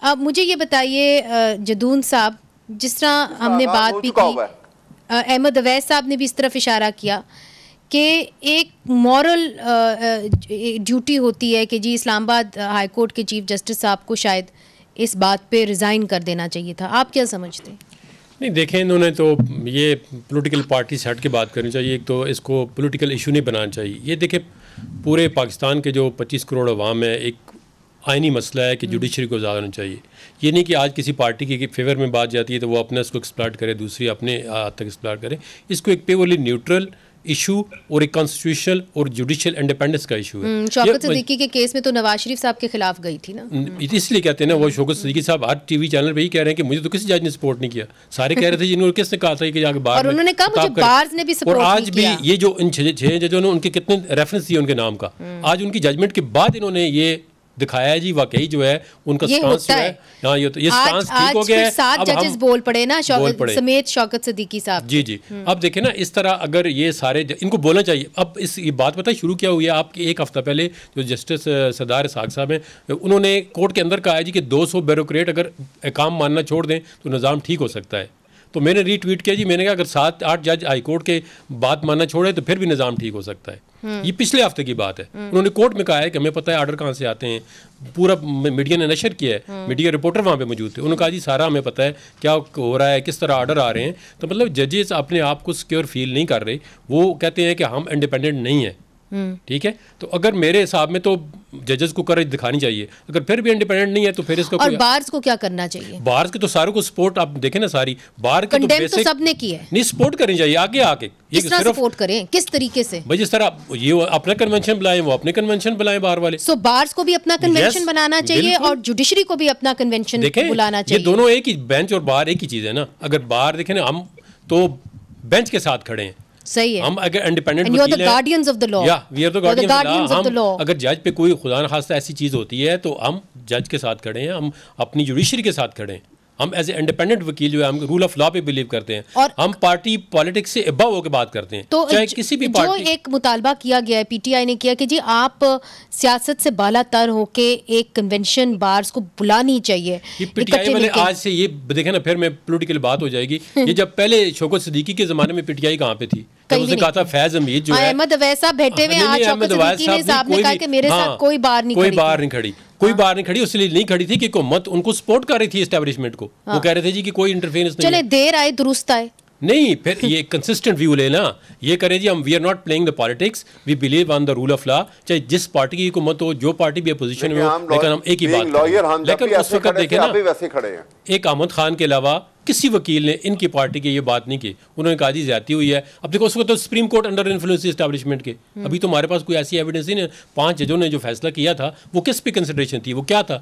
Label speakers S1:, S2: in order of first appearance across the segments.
S1: अब मुझे ये बताइए जदून साहब, जिस तरह हमने बात भी की, अहमद अवैस साहब ने भी इस तरफ इशारा किया कि एक मॉरल ड्यूटी होती है कि जी इस्लामाबाद हाई कोर्ट के चीफ जस्टिस साहब को शायद इस बात पे रिज़ाइन कर देना चाहिए था। आप क्या समझते हैं?
S2: नहीं, देखें, इन्होंने तो ये पॉलिटिकल पार्टी से हट के बात करनी चाहिए। एक तो इसको पॉलिटिकल इशू नहीं बनाना चाहिए। ये देखें, पूरे पाकिस्तान के जो 25 करोड़ अवाम है, एक आइनी मसला है कि जुडिशरी को ज़्यादा होना चाहिए। ये नहीं कि आज किसी पार्टी के फेवर में बात जाती है तो वो अपने इसको एक्सप्लॉइट करे, दूसरी अपने हद तक एक्सप्लॉइट करे। इसको एक प्योरली न्यूट्रल इशू और एक कॉन्स्टिट्यूशनल और जुडिशियल इंडिपेंडेंस का इशू है।
S1: शौकत सिद्दीकी के केस में तो नवाज शरीफ साहब के खिलाफ गई थी ना,
S2: इसलिए कहते हैं ना, वो शौकत सिद्दीकी साहब हर टीवी चैनल पे ही कह रहे हैं कि मुझे तो किसी जज ने सपोर्ट नहीं किया। सारे कह रहे थे जिन्होंने किसने कहा था कि जाके बाहर,
S1: और उन्होंने कहा मुझे बार्स ने भी सपोर्ट नहीं किया।
S2: और आज भी ये जो इन 6 जजों ने उनके कितने रेफरेंस दिए उनके नाम का, आज उनकी जजमेंट के बाद इन्होंने ये दिखाया है जी वाकई जो है उनका स्टांस जो है, हाँ ये स्टांस ठीक हो गया है।
S1: 7 जजेस बोल पड़े ना समेत शौकत सिद्दीकी साहब।
S2: जी जी, अब देखें ना, इस तरह अगर ये सारे इनको बोलना चाहिए। अब ये बात पता है शुरू क्या हुई है? आपके एक हफ्ता पहले जो जस्टिस सरदार इसहाक साहब हैं, उन्होंने कोर्ट के अंदर कहा है जी कि 200 ब्यूरोक्रेट अगर काम मानना छोड़ दें तो निज़ाम ठीक हो सकता है। तो मैंने रीट्वीट किया जी, मैंने कहा अगर 7-8 जज हाईकोर्ट के बात मानना छोड़े तो फिर भी निज़ाम ठीक हो सकता है। ये पिछले हफ्ते की बात है। उन्होंने कोर्ट में कहा है कि हमें पता है आर्डर कहाँ से आते हैं, पूरा मीडिया ने नशर किया है, मीडिया रिपोर्टर वहाँ पे मौजूद थे, उन्होंने कहा जी सारा हमें पता है क्या हो रहा है, किस तरह आर्डर आ रहे हैं। तो मतलब जजेस अपने आप को सिक्योर फील नहीं कर रहे, वो कहते हैं कि हम इंडिपेंडेंट नहीं है। ठीक है, तो अगर मेरे हिसाब में तो जजेस को करेज दिखानी चाहिए। अगर फिर भी इंडिपेंडेंट नहीं है तो फिर इसका
S1: और बार्स को क्या करना चाहिए?
S2: बार्स के तो सारों को सपोर्ट, आप देखें ना, सारी बार के
S1: तो बेसिक तो सबने की है,
S2: नहीं सपोर्ट करनी चाहिए आगे आके।
S1: किस तरह सपोर्ट करें, किस तरीके से?
S2: भाई जिस तरह ये अपना कन्वेंशन बुलाएं, वो अपने कन्वेंशन बुलाएं बार वाले।
S1: सो बार्स को भी अपना कन्वेंशन बनाना चाहिए और जुडिशरी को भी अपना कन्वेंशन बुलाना चाहिए।
S2: ये दोनों एक ही, बेंच और बार एक ही चीज है ना। अगर बार देखें ना, हम तो बेंच के साथ खड़े हैं,
S1: सही है,
S2: हम अगर independent
S1: guardians of the law,
S2: अगर जज पे कोई खुदा न खास्ता ऐसी चीज होती है तो हम जज के साथ खड़े हैं, हम अपनी जुडिशरी के साथ खड़े हैं। हम एज ए इंडिपेंडेंट वकील जो है, हम रूल ऑफ लॉ पे बिलीव करते हैं और हम पार्टी पॉलिटिक्स से अबव होकर बात करते हैं।
S1: तो
S2: चाहे किसी भी पार्टी,
S1: जो एक मुतालबा किया गया है, पीटीआई ने किया कि जी आप सियासत से बालातर होके एक कन्वेंशन बार्स को बुलानी चाहिए।
S2: पीटीआई वाले आज से ये देखे ना, फिर में पॉलिटिकल बात हो जाएगी। ये जब पहले शौकत सिद्दीकी के जमाने में पीटीआई कहाँ पे थी? उसने कहा था फैज हमीद जो है,
S1: अहमद अवैस साहब बैठे हुए, आज शौकत सिद्दीकी साहब ने कहा कि मेरे साथ कोई बार नहीं
S2: खड़ी, कोई बार नहीं खड़ी। इसलिए नहीं खड़ी थी कि हुकूमत उनको सपोर्ट कर रही थी एस्टेब्लिशमेंट को। वो कह रहे थे जी कि कोई इंटरफेरेंस नहीं,
S1: चले देर आए दुरुस्त आए
S2: नहीं। फिर ये कंसिस्टेंट व्यू लेना, ये करें जी हम we are not playing the politics, we believe on the rule of law. चाहे जिस पार्टी की हुकूमत हो, जो पार्टी भी अपोजिशन में हो, लेकिन हम एक ही बात करें। लेकिन उस वक्त देखे ना, एक अहमद खान के अलावा किसी वकील ने इनकी पार्टी की ये बात नहीं की। उन्होंने कहा जी ज्यादती हुई है। अब देखो, उसको तो supreme court under influence establishment के, अभी तो हमारे पास कोई ऐसी एविडेंस नहीं है। 5 जजों ने जो फैसला किया था वो किस पे कंसिडरेशन थी? वो क्या था?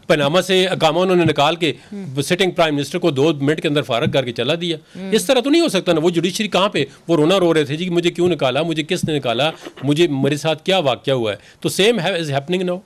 S2: पनामा से अकामा उन्होंने निकाल के सिटिंग प्राइम मिनिस्टर को 2 मिनट के अंदर फारग करके चला दिया। इस तरह तो नहीं हो सकता ना। वो जुडिशरी कहाँ पे, वो रोना रो रहे थे जी मुझे क्यों निकाला, मुझे किसने निकाला, मुझे मेरे साथ क्या वाकया हुआ है। तो सेम है इज हैपनिंग नाउ।